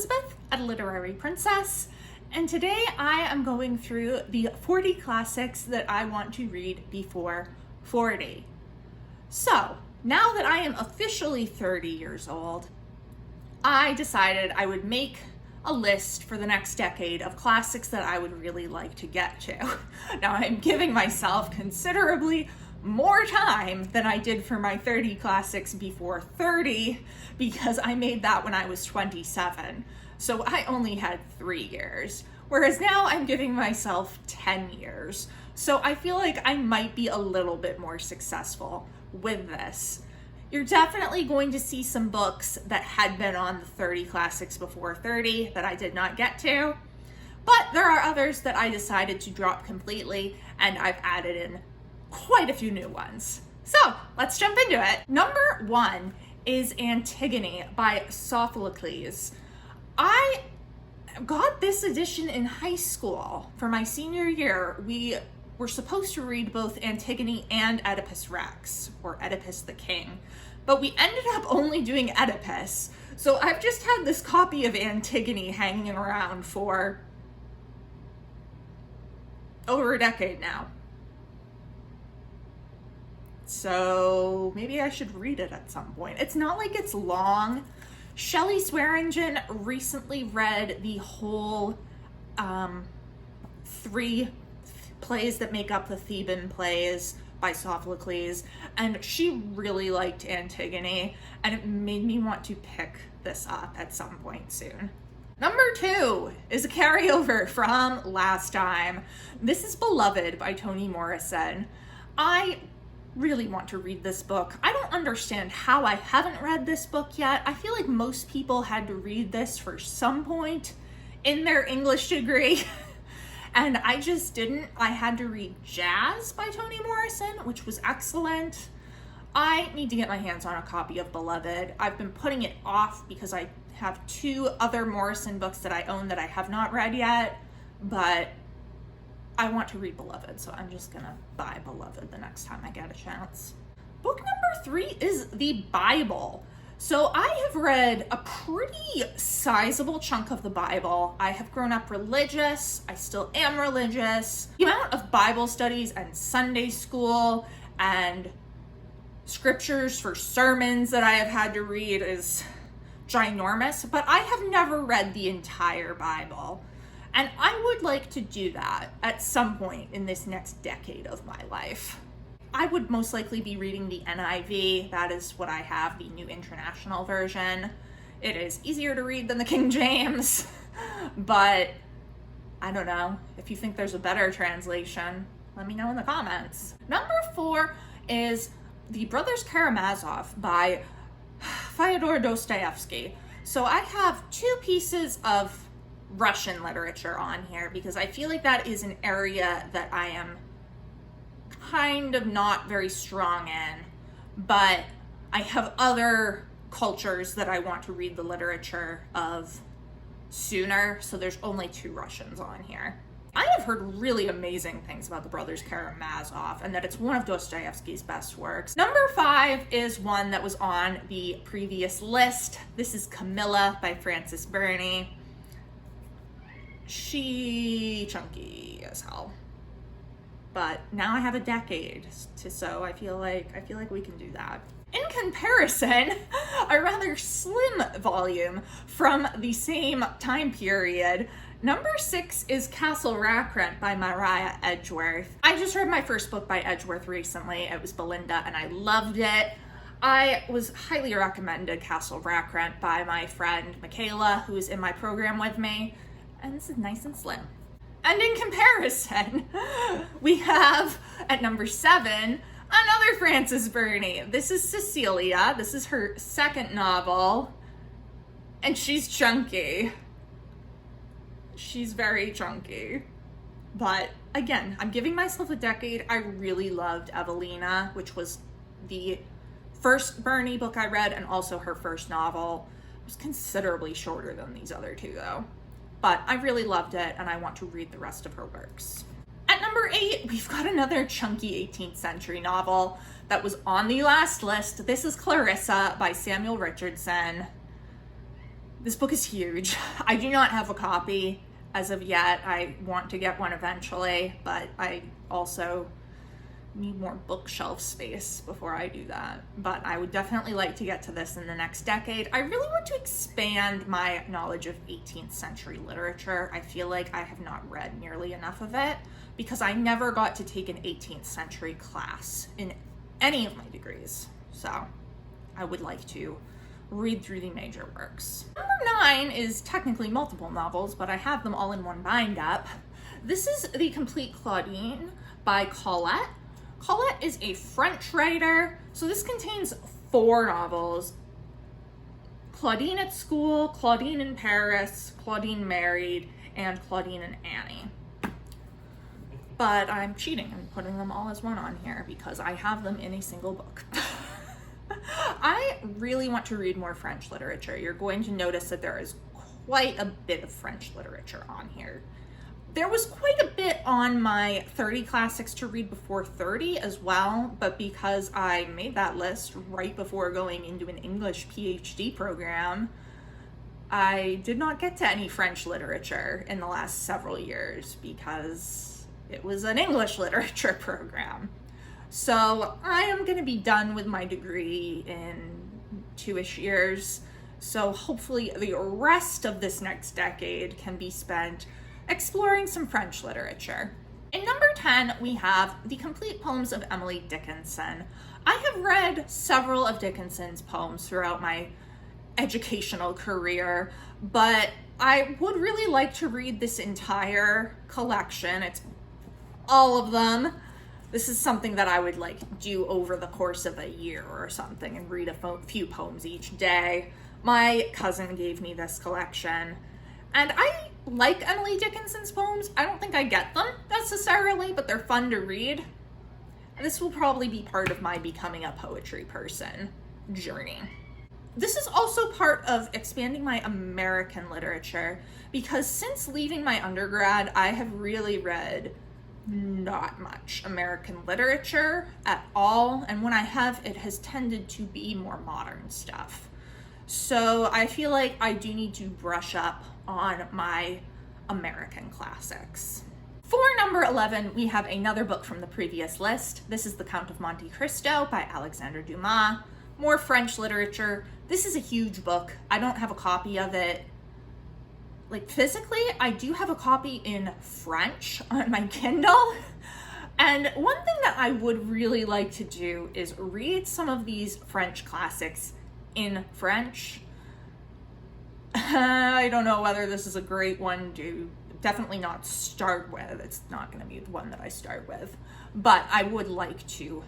Elizabeth, a literary princess, and today I am going through the 40 classics that I want to read before 40. So, now that I am officially 30 years old, I decided I would make a list for the next decade of classics that I would really like to get to. Now, I'm giving myself considerably more time than I did for my 30 classics before 30 because I made that when I was 27. So I only had 3 years, whereas now I'm giving myself 10 years. So I feel like I might be a little bit more successful with this. You're definitely going to see some books that had been on the 30 classics before 30 that I did not get to, but there are others that I decided to drop completely, and I've added in quite a few new ones. So let's jump into it. Number 1 is Antigone by Sophocles. I got this edition in high school for my senior year. We were supposed to read both Antigone and Oedipus Rex, or Oedipus the King, but we ended up only doing Oedipus. So I've just had this copy of Antigone hanging around for over a decade now. So maybe I should read it at some point. It's not like it's long. Shelley Swearingen recently read the whole 3 plays that make up the Theban plays by Sophocles, and she really liked Antigone, and it made me want to pick this up at some point soon. Number 2 is a carryover from last time. This is Beloved by Toni Morrison. I really want to read this book. I don't understand how I haven't read this book yet. I feel like most people had to read this for some point in their English degree. And I just didn't. I had to read Jazz by Toni Morrison, which was excellent. I need to get my hands on a copy of Beloved. I've been putting it off because I have 2 other Morrison books that I own that I have not read yet, but I want to read Beloved, so I'm just gonna buy Beloved the next time I get a chance. Book number 3 is the Bible. So I have read a pretty sizable chunk of the Bible. I have grown up religious. I still am religious. The amount of Bible studies and Sunday school and scriptures for sermons that I have had to read is ginormous, but I have never read the entire Bible. And I would like to do that at some point in this next decade of my life. I would most likely be reading the NIV. That is what I have, the New International Version. It is easier to read than the King James, but I don't know. If you think there's a better translation, let me know in the comments. Number 4 is The Brothers Karamazov by Fyodor Dostoevsky. So I have 2 pieces of Russian literature on here because I feel like that is an area that I am kind of not very strong in, but I have other cultures that I want to read the literature of sooner, so there's only 2 Russians on here. I have heard really amazing things about the Brothers Karamazov and that it's one of Dostoevsky's best works. Number 5 is one that was on the previous list. This is Camilla by Frances Burney. She chunky as hell. But now I have a decade so I feel like we can do that. In comparison, a rather slim volume from the same time period. Number 6 is Castle Rackrent by Mariah Edgeworth. I just read my first book by Edgeworth recently. It was Belinda, and I loved it. I was highly recommended Castle Rackrent by my friend Michaela, who is in my program with me, and this is nice and slim. And in comparison, we have at number 7, another Frances Burney. This is Cecilia. This is her second novel, and she's chunky. She's very chunky. But again, I'm giving myself a decade. I really loved Evelina, which was the first Burney book I read and also her first novel. It was considerably shorter than these other 2 though. But I really loved it, and I want to read the rest of her works. At number 8, we've got another chunky 18th century novel that was on the last list. This is Clarissa by Samuel Richardson. This book is huge. I do not have a copy as of yet. I want to get one eventually, but I also need more bookshelf space before I do that. But I would definitely like to get to this in the next decade. I really want to expand my knowledge of 18th century literature. I feel like I have not read nearly enough of it because I never got to take an 18th century class in any of my degrees. So I would like to read through the major works. Number 9 is technically multiple novels, but I have them all in one bind up. This is The Complete Claudine by Colette. Colette is a French writer, so this contains 4 novels. Claudine at School, Claudine in Paris, Claudine Married, and Claudine and Annie. But I'm cheating and putting them all as one on here because I have them in a single book. I really want to read more French literature. You're going to notice that there is quite a bit of French literature on here. There was quite a bit on my 30 classics to read before 30 as well, but because I made that list right before going into an English PhD program, I did not get to any French literature in the last several years because it was an English literature program. So I am going to be done with my degree in 2-ish years. So hopefully the rest of this next decade can be spent exploring some French literature. In number 10, we have The Complete Poems of Emily Dickinson. I have read several of Dickinson's poems throughout my educational career, but I would really like to read this entire collection. It's all of them. This is something that I would like do over the course of a year or something and read a few poems each day. My cousin gave me this collection, and I like Emily Dickinson's poems. I don't think I get them necessarily, but they're fun to read. And this will probably be part of my becoming a poetry person journey. This is also part of expanding my American literature because since leaving my undergrad, I have really read not much American literature at all, and when I have, it has tended to be more modern stuff. So I feel like I do need to brush up on my American classics. For number 11, we have another book from the previous list. This is The Count of Monte Cristo by Alexandre Dumas. More French literature. This is a huge book. I don't have a copy of it. Like physically, I do have a copy in French on my Kindle. And one thing that I would really like to do is read some of these French classics in French. I don't know whether this is a great one to definitely not start with. It's not going to be the one that I start with. But I would like to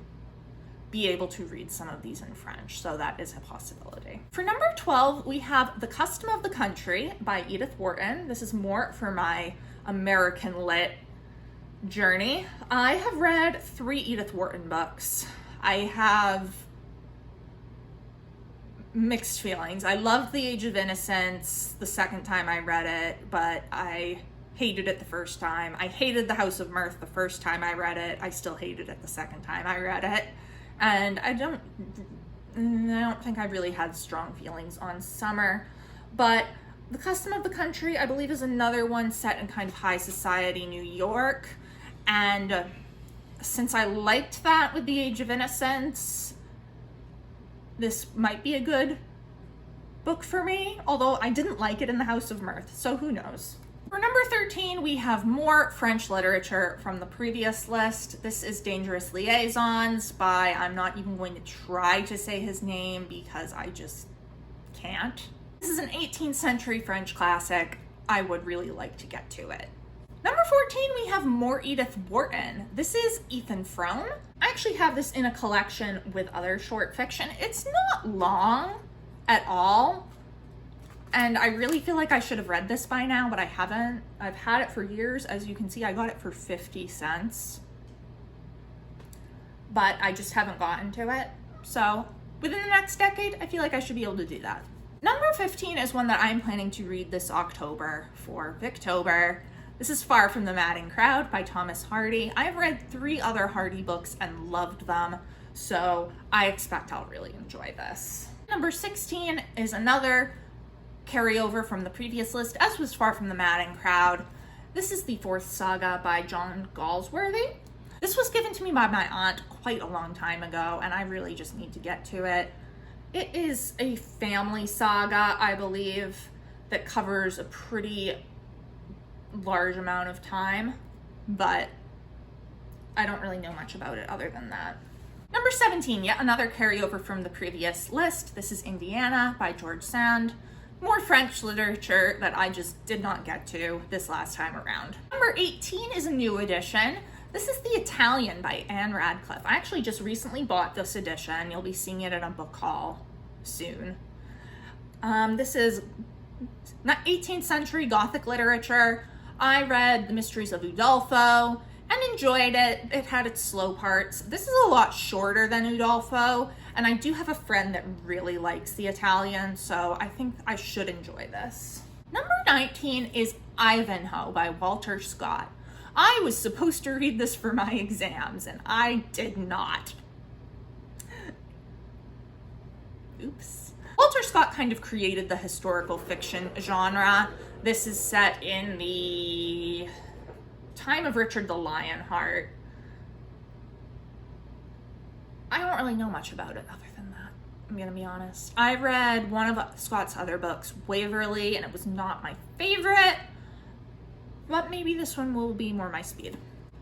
be able to read some of these in French, so that is a possibility. For number 12, we have The Custom of the Country by Edith Wharton. This is more for my American lit journey. I have read 3 Edith Wharton books. I have mixed feelings. I loved The Age of Innocence the second time I read it, but I hated it the first time. I hated The House of Mirth the first time I read it. I still hated it the second time I read it. And I don't think I really had strong feelings on Summer, but The Custom of the Country, I believe, is another one set in kind of high society New York. And since I liked that with The Age of Innocence, this might be a good book for me, although I didn't like it in The House of Mirth, so who knows. For number 13, we have more French literature from the previous list. This is Dangerous Liaisons by, I'm not even going to try to say his name because I just can't. This is an 18th century French classic. I would really like to get to it. Number 14, we have more Edith Wharton. This is Ethan Frome. I actually have this in a collection with other short fiction. It's not long at all. And I really feel like I should have read this by now, but I haven't. I've had it for years. As you can see, I got it for 50 cents. But I just haven't gotten to it. So within the next decade, I feel like I should be able to do that. Number 15 is one that I'm planning to read this October for Victober. This is Far from the Madding Crowd by Thomas Hardy. I've read 3 other Hardy books and loved them, so I expect I'll really enjoy this. Number 16 is another carryover from the previous list, as was Far from the Madding Crowd. This is the fourth saga by John Galsworthy. This was given to me by my aunt quite a long time ago, and I really just need to get to it. It is a family saga, I believe, that covers a pretty large amount of time, but I don't really know much about it other than that. Number 17, yet another carryover from the previous list. This is Indiana by George Sand. More French literature that I just did not get to this last time around. Number 18 is a new edition. This is The Italian by Anne Radcliffe. I actually just recently bought this edition. You'll be seeing it in a book haul soon. This is 18th century Gothic literature. I read The Mysteries of Udolpho and enjoyed it. It had its slow parts. This is a lot shorter than Udolpho, and I do have a friend that really likes The Italian, so I think I should enjoy this. Number 19 is Ivanhoe by Walter Scott. I was supposed to read this for my exams, and I did not. Oops. Walter Scott kind of created the historical fiction genre. This is set in the time of Richard the Lionheart. I don't really know much about it other than that, I'm gonna be honest. I read one of Scott's other books, Waverley, and it was not my favorite, but maybe this one will be more my speed.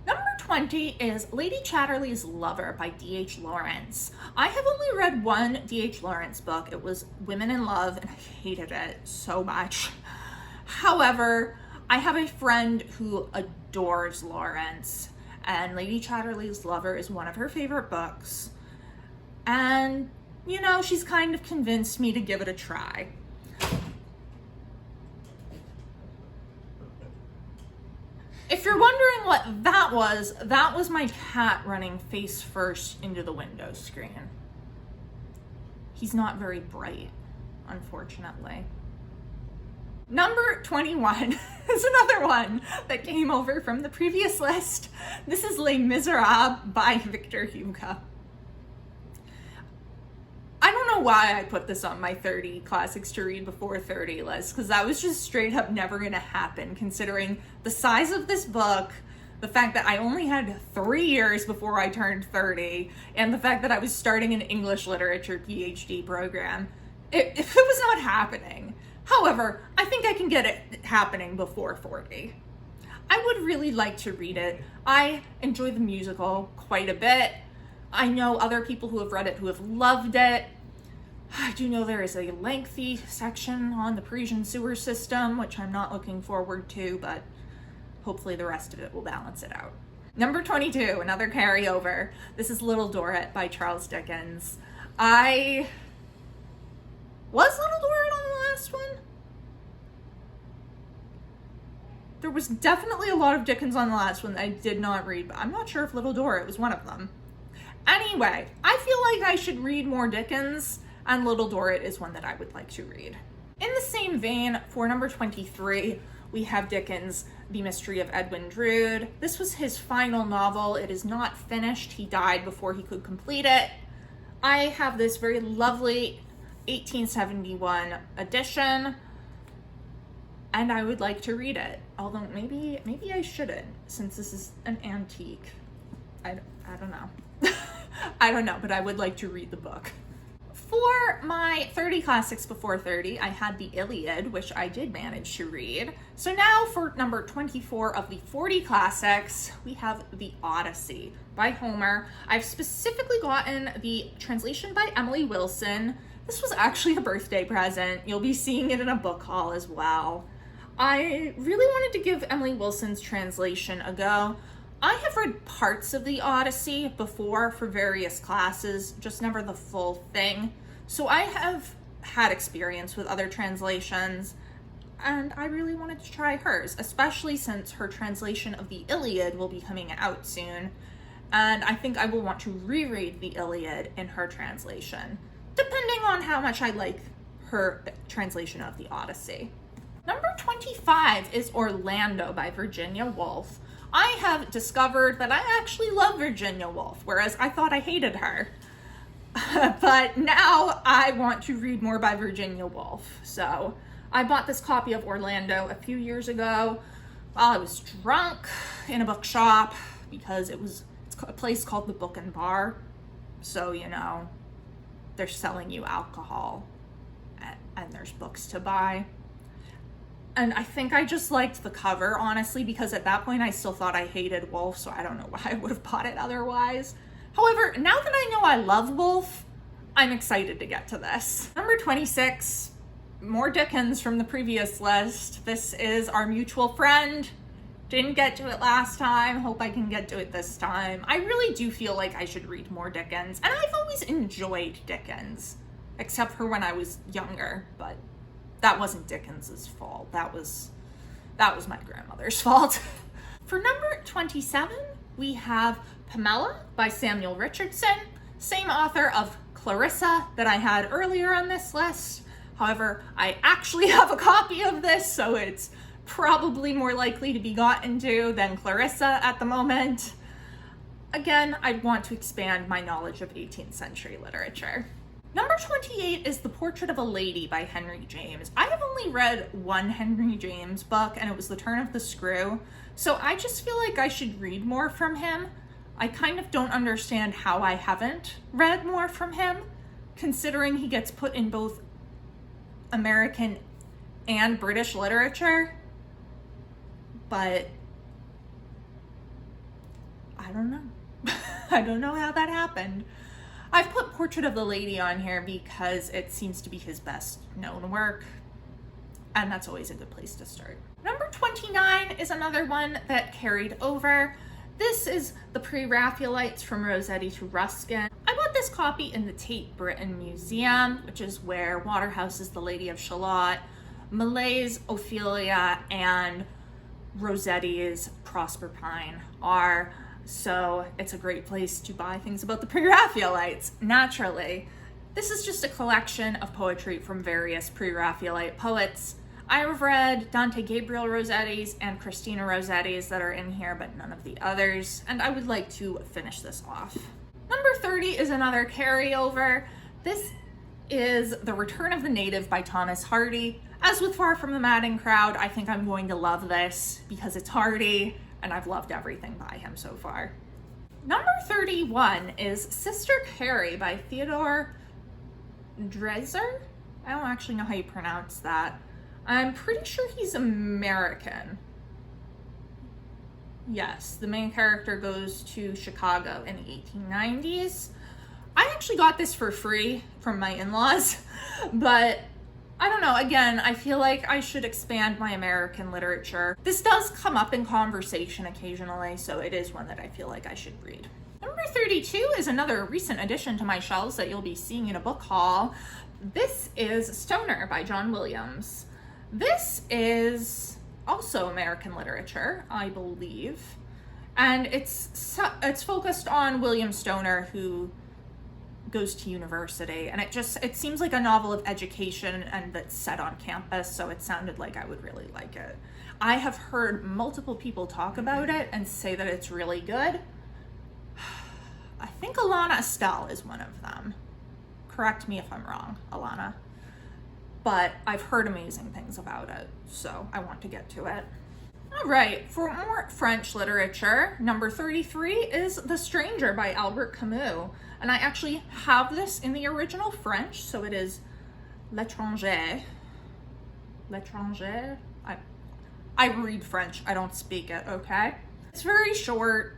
Number 20 is Lady Chatterley's Lover by D.H. Lawrence. I have only read one D.H. Lawrence book. It was Women in Love, and I hated it so much. However, I have a friend who adores Lawrence, and Lady Chatterley's Lover is one of her favorite books. And, you know, she's kind of convinced me to give it a try. If you're wondering what that was my cat running face first into the window screen. He's not very bright, unfortunately. Number 21 is another one that came over from the previous list. This is Les Miserables by Victor Hugo. I don't know why I put this on my 30 classics to read before 30 list, because that was just straight up never going to happen, considering the size of this book, the fact that I only had 3 years before I turned 30, and the fact that I was starting an English literature PhD program. It was not happening. However, I think I can get it happening before 40. I would really like to read it. I enjoy the musical quite a bit. I know other people who have read it who have loved it. I do know there is a lengthy section on the Parisian sewer system, which I'm not looking forward to, but hopefully the rest of it will balance it out. Number 22, another carryover. This is Little Dorrit by Charles Dickens. Was Little Dorrit on the last one? There was definitely a lot of Dickens on the last one that I did not read, but I'm not sure if Little Dorrit was one of them. Anyway, I feel like I should read more Dickens, and Little Dorrit is one that I would like to read. In the same vein, for number 23, we have Dickens' The Mystery of Edwin Drood. This was his final novel. It is not finished. He died before he could complete it. I have this very lovely 1871 edition, and I would like to read it. Although maybe I shouldn't, since this is an antique. I don't know. I don't know, but I would like to read the book. For my 30 classics before 30, I had the Iliad, which I did manage to read. So now for number 24 of the 40 classics, we have the Odyssey by Homer. I've specifically gotten the translation by Emily Wilson. This was actually a birthday present. You'll be seeing it in a book haul as well. I really wanted to give Emily Wilson's translation a go. I have read parts of the Odyssey before for various classes, just never the full thing. So I have had experience with other translations, and I really wanted to try hers, especially since her translation of the Iliad will be coming out soon. And I think I will want to reread the Iliad in her translation, depending on how much I like her translation of the Odyssey. Number 25 is Orlando by Virginia Woolf. I have discovered that I actually love Virginia Woolf, whereas I thought I hated her. But now I want to read more by Virginia Woolf. So I bought this copy of Orlando a few years ago while I was drunk in a bookshop because it's a place called the Book and Bar. So, you know, they're selling you alcohol and there's books to buy. And I think I just liked the cover, honestly, because at that point I still thought I hated Woolf, so I don't know why I would have bought it otherwise. However, now that I know I love Woolf, I'm excited to get to this. Number 26, more Dickens from the previous list. This is Our Mutual Friend. Didn't get to it last time. Hope I can get to it this time. I really do feel like I should read more Dickens, and I've always enjoyed Dickens, except for when I was younger, but that wasn't Dickens's fault. That was my grandmother's fault. For number 27, we have Pamela by Samuel Richardson, same author of Clarissa that I had earlier on this list. However, I actually have a copy of this, so it's probably more likely to be gotten to than Clarissa at the moment. Again, I'd want to expand my knowledge of 18th century literature. Number 28 is The Portrait of a Lady by Henry James. I have only read one Henry James book, and it was The Turn of the Screw, so I just feel like I should read more from him. I kind of don't understand how I haven't read more from him, considering he gets put in both American and British literature, but I don't know. I don't know how that happened. I've put Portrait of the Lady on here because it seems to be his best known work, and that's always a good place to start. Number 29 is another one that carried over. This is the PreRaphaelites From Rossetti to Ruskin. I bought this copy in the Tate Britain Museum, which is where Waterhouse's The Lady of Shalott, Millet's Ophelia, and Rossetti's Proserpine are. So it's a great place to buy things about the PreRaphaelites, naturally. This is just a collection of poetry from various Pre-Raphaelite poets. I've read Dante Gabriel Rossetti's and Christina Rossetti's that are in here, but none of the others, and I would like to finish this off. Number 30 is another carryover. This is The Return of the Native by Thomas Hardy. As with Far From the Madding Crowd, I think I'm going to love this because it's Hardy, and I've loved everything by him so far. Number 31 is Sister Carrie by Theodore Dreiser. I don't actually know how you pronounce that. I'm pretty sure he's American. Yes, the main character goes to Chicago in the 1890s. I actually got this for free from my in-laws, but I don't know, again, I feel like I should expand my American literature. This does come up in conversation occasionally, so it is one that I feel like I should read. Number 32 is another recent addition to my shelves that you'll be seeing in a book haul. This is Stoner by John Williams. This is also American literature, I believe, and it's focused on William Stoner, who goes to university, and it seems like a novel of education and that's set on campus, so it sounded like I would really like it. I have heard multiple people talk about it and say that it's really good. I think Alana Estelle is one of them. Correct me if I'm wrong, Alana. But I've heard amazing things about it, so I want to get to it. All right, for more French literature, number 33 is The Stranger by Albert Camus. And I actually have this in the original French, so it is L'étranger. L'étranger? I read French, I don't speak it, okay? It's very short.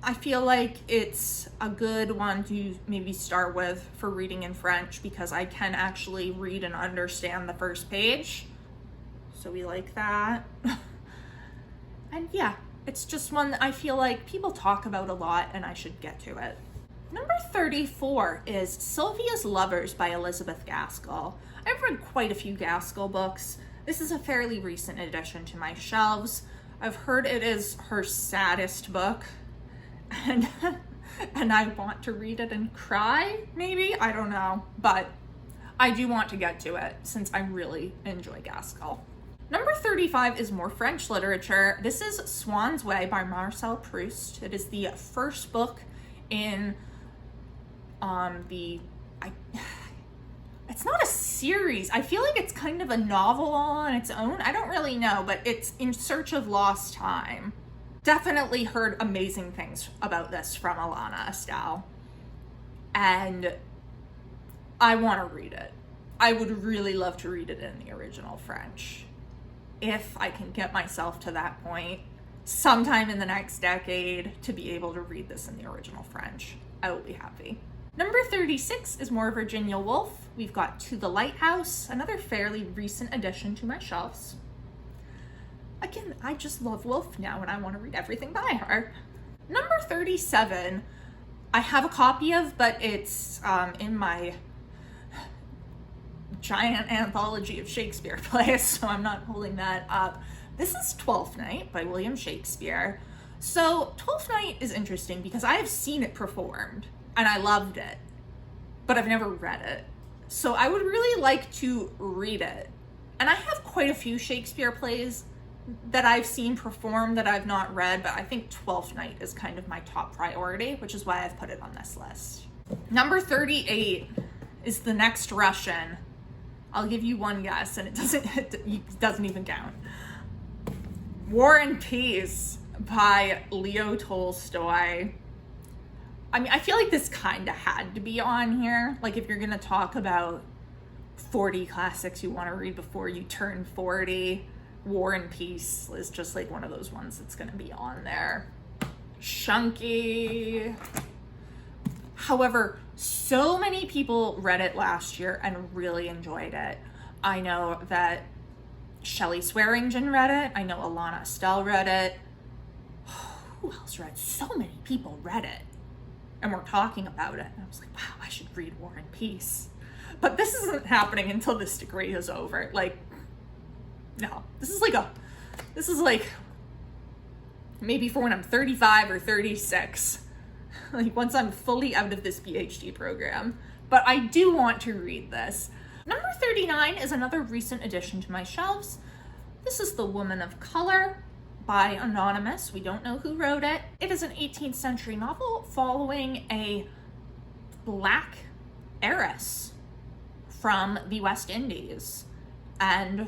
I feel like it's a good one to maybe start with for reading in French because I can actually read and understand the first page. So we like that. And yeah, it's just one that I feel like people talk about a lot and I should get to it. Number 34 is Sylvias Lovers by Elizabeth Gaskell. I've read quite a few Gaskell books. This is a fairly recent addition to my shelves. I've heard it is her saddest book, and I want to read it and cry, maybe? I don't know, but I do want to get to it since I really enjoy Gaskell. Number 35 is more French literature. This is Swans Way by Marcel Proust. It is the first book in it's it's not a series. I feel like it's kind of a novel all on its own. I don't really know, but it's In Search of Lost Time. Definitely heard amazing things about this from Alana Estelle. And I want to read it. I would really love to read it in the original French. If I can get myself to that point, sometime in the next decade, to be able to read this in the original French, I will be happy. Number 36 is more Virginia Woolf. We've got To the Lighthouse, another fairly recent addition to my shelves. Again, I just love Woolf now and I want to read everything by her. Number 37, I have a copy of, but it's in my giant anthology of Shakespeare plays, so I'm not holding that up. This is Twelfth Night by William Shakespeare. So Twelfth Night is interesting because I have seen it performed and I loved it, but I've never read it. So I would really like to read it. And I have quite a few Shakespeare plays that I've seen performed that I've not read, but I think Twelfth Night is kind of my top priority, which is why I've put it on this list. Number 38 is The Next Russian. I'll give you one guess, and it doesn't even count. War and Peace by Leo Tolstoy. I mean, I feel like this kind of had to be on here. Like, if you're going to talk about 40 classics you want to read before you turn 40, War and Peace is just like one of those ones that's going to be on there. Chunky. However, so many people read it last year and really enjoyed it. I know that Shelley Swearingen read it. I know Alana Estelle read it. Who else read it? So many people read it. And we're talking about it. And I was like, wow, I should read War and Peace. But this isn't happening until this degree is over. Like, no. This is like maybe for when I'm 35 or 36. Like, once I'm fully out of this PhD program. But I do want to read this. Number 39 is another recent addition to my shelves. This is The Woman of Color by Anonymous. We don't know who wrote it. It is an 18th century novel following a Black heiress from the West Indies and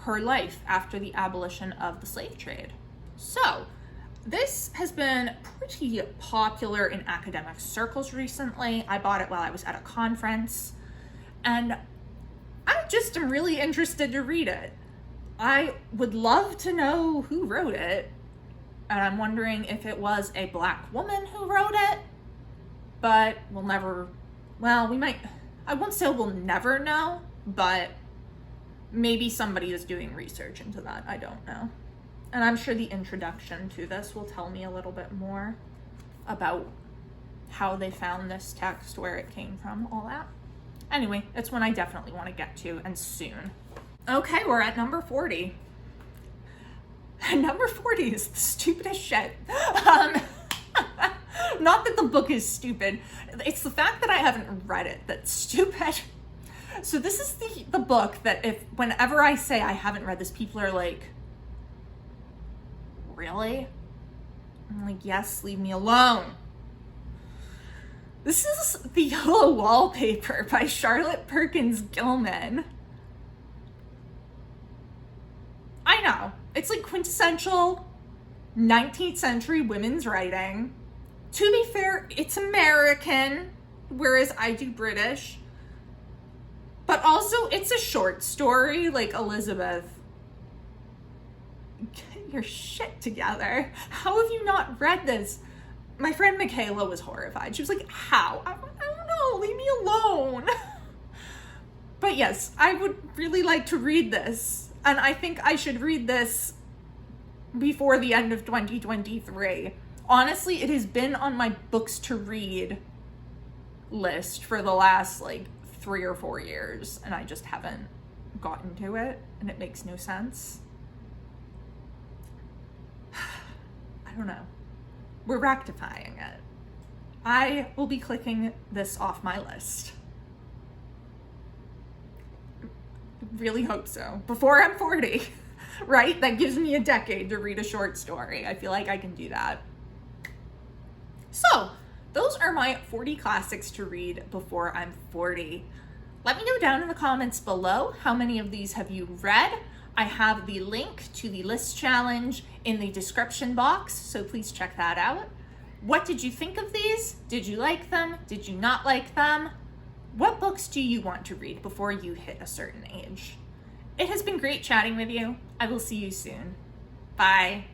her life after the abolition of the slave trade. So, this has been pretty popular in academic circles recently. I bought it while I was at a conference, and I just am really interested to read it. I would love to know who wrote it, and I'm wondering if it was a Black woman who wrote it, but we might, I won't say we'll never know, but maybe somebody is doing research into that. I don't know. And I'm sure the introduction to this will tell me a little bit more about how they found this text, where it came from, all that. Anyway, it's one I definitely want to get to, and soon. Okay, we're at number 40. Number 40 is the stupidest shit. Not that the book is stupid. It's the fact that I haven't read it that's stupid. So this is the book that whenever I say I haven't read this, people are like, really? I'm like, yes, leave me alone. This is The Yellow Wallpaper by Charlotte Perkins Gilman. I know, it's like quintessential 19th century women's writing. To be fair, it's American, whereas I do British. But also, it's a short story, like, Elizabeth, get your shit together. How have you not read this? My friend Michaela was horrified. She was like, how? I don't know, leave me alone. But yes, I would really like to read this. And I think I should read this before the end of 2023. Honestly, it has been on my books to read list for the last, 3 or 4 years, and I just haven't gotten to it, and it makes no sense. I don't know. We're rectifying it. I will be clicking this off my list. Really hope so. Before I'm 40, right? That gives me a decade to read a short story. I feel like I can do that. So, those are my 40 classics to read before I'm 40. Let me know down in the comments below how many of these have you read. I have the link to the list challenge in the description box, so please check that out. What did you think of these? Did you like them? Did you not like them? What books do you want to read before you hit a certain age? It has been great chatting with you. I will see you soon. Bye.